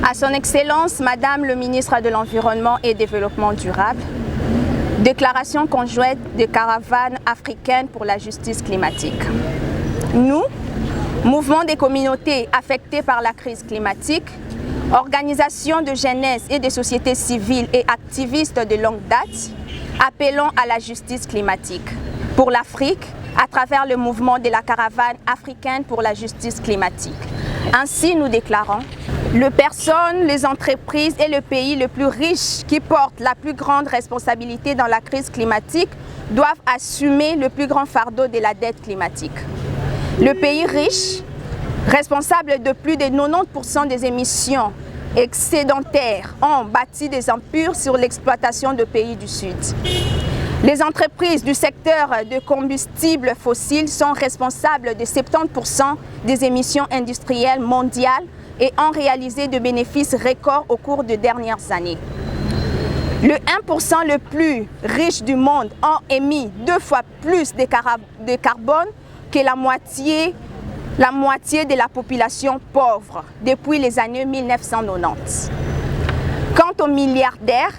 À son Excellence, Madame le ministre de l'Environnement et Développement durable, déclaration conjointe de caravane africaine pour la justice climatique. Nous, mouvement des communautés affectées par la crise climatique, organisations de jeunesse et de sociétés civiles et activistes de longue date, appelons à la justice climatique pour l'Afrique à travers le mouvement de la caravane africaine pour la justice climatique. Ainsi, nous déclarons: les personnes, les entreprises et le pays le plus riche qui portent la plus grande responsabilité dans la crise climatique doivent assumer le plus grand fardeau de la dette climatique. Le pays riche, responsable de plus de 90% des émissions excédentaires, ont bâti des empires sur l'exploitation de pays du Sud. Les entreprises du secteur de combustibles fossiles sont responsables de 70% des émissions industrielles mondiales et ont réalisé de bénéfices records au cours des dernières années. Le 1% le plus riche du monde ont émis 2 fois plus de carbone que la moitié de la population pauvre depuis les années 1990. Quant aux milliardaires,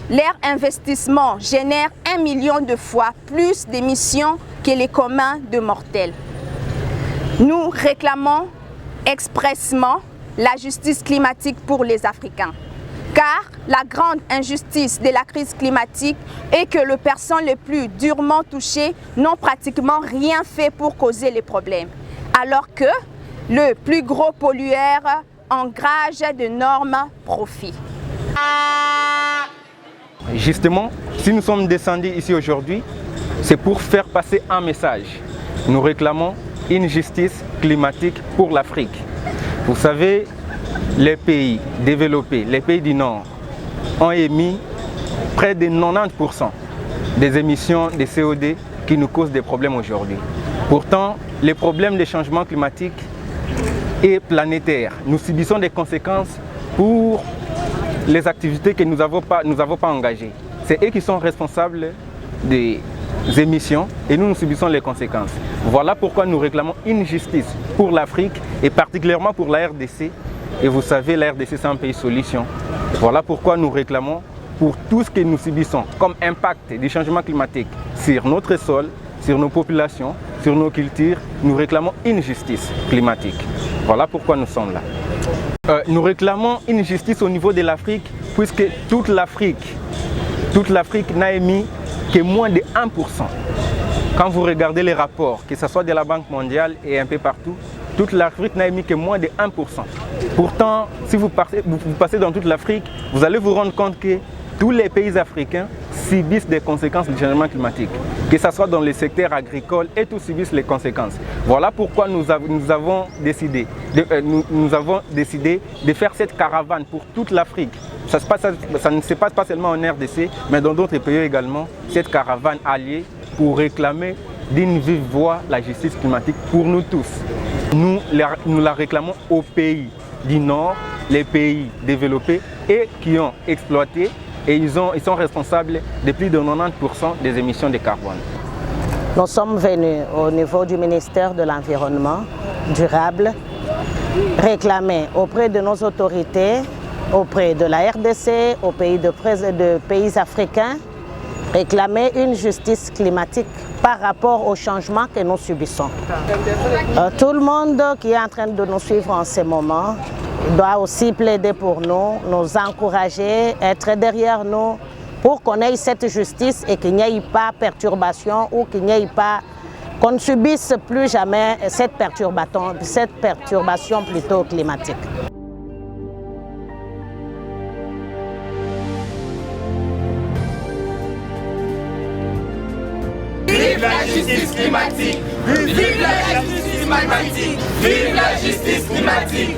leur investissement génère 1 million de fois plus d'émissions que les communs de mortels. Nous réclamons expressément la justice climatique pour les Africains. Car la grande injustice de la crise climatique est que les personnes les plus durement touchées n'ont pratiquement rien fait pour causer les problèmes, alors que le plus gros pollueur engage d'énormes profits. Justement, si nous sommes descendus ici aujourd'hui, c'est pour faire passer un message. Nous réclamons une justice climatique pour l'Afrique. Vous savez, les pays développés, les pays du Nord, ont émis près de 90% des émissions de CO2 qui nous causent des problèmes aujourd'hui. Pourtant, les problèmes des changements climatiques et planétaires, nous subissons des conséquences pour les activités que nous n'avons pas engagées. C'est eux qui sont responsables des émissions et nous subissons les conséquences. Voilà pourquoi nous réclamons une justice pour l'Afrique et particulièrement pour la RDC. Et vous savez, la RDC c'est un pays solution. Voilà pourquoi nous réclamons pour tout ce que nous subissons comme impact du changement climatique sur notre sol, sur nos populations, sur nos cultures, nous réclamons une justice climatique. Voilà pourquoi nous sommes là. Nous réclamons une justice au niveau de l'Afrique puisque toute l'Afrique n'a émis que moins de 1%. Quand vous regardez les rapports, que ce soit de la Banque mondiale et un peu partout, toute l'Afrique n'a émis que moins de 1%. Pourtant, si vous passez dans toute l'Afrique, vous allez vous rendre compte que tous les pays africains subissent des conséquences du changement climatique. Que ce soit dans le secteur agricole, et tous subissent les conséquences. Voilà pourquoi nous avons décidé de faire cette caravane pour toute l'Afrique. Ça ne se passe pas seulement en RDC, mais dans d'autres pays également, cette caravane alliée pour réclamer d'une vive voix la justice climatique pour nous tous. Nous la réclamons aux pays du Nord, les pays développés et qui ont exploité et ils sont responsables de plus de 90% des émissions de carbone. Nous sommes venus au niveau du ministère de l'Environnement durable réclamer auprès de nos autorités, auprès de la RDC, aux pays de pays africains, réclamer une justice climatique par rapport au changement que nous subissons. Tout le monde qui est en train de nous suivre en ce moment doit aussi plaider pour nous, nous encourager, être derrière nous pour qu'on ait cette justice et qu'il n'y ait pas perturbation ou qu'il n'y ait pas, qu'on ne subisse plus jamais cette perturbation plutôt climatique. Vive la justice climatique! Vive la justice climatique! Vive la justice climatique!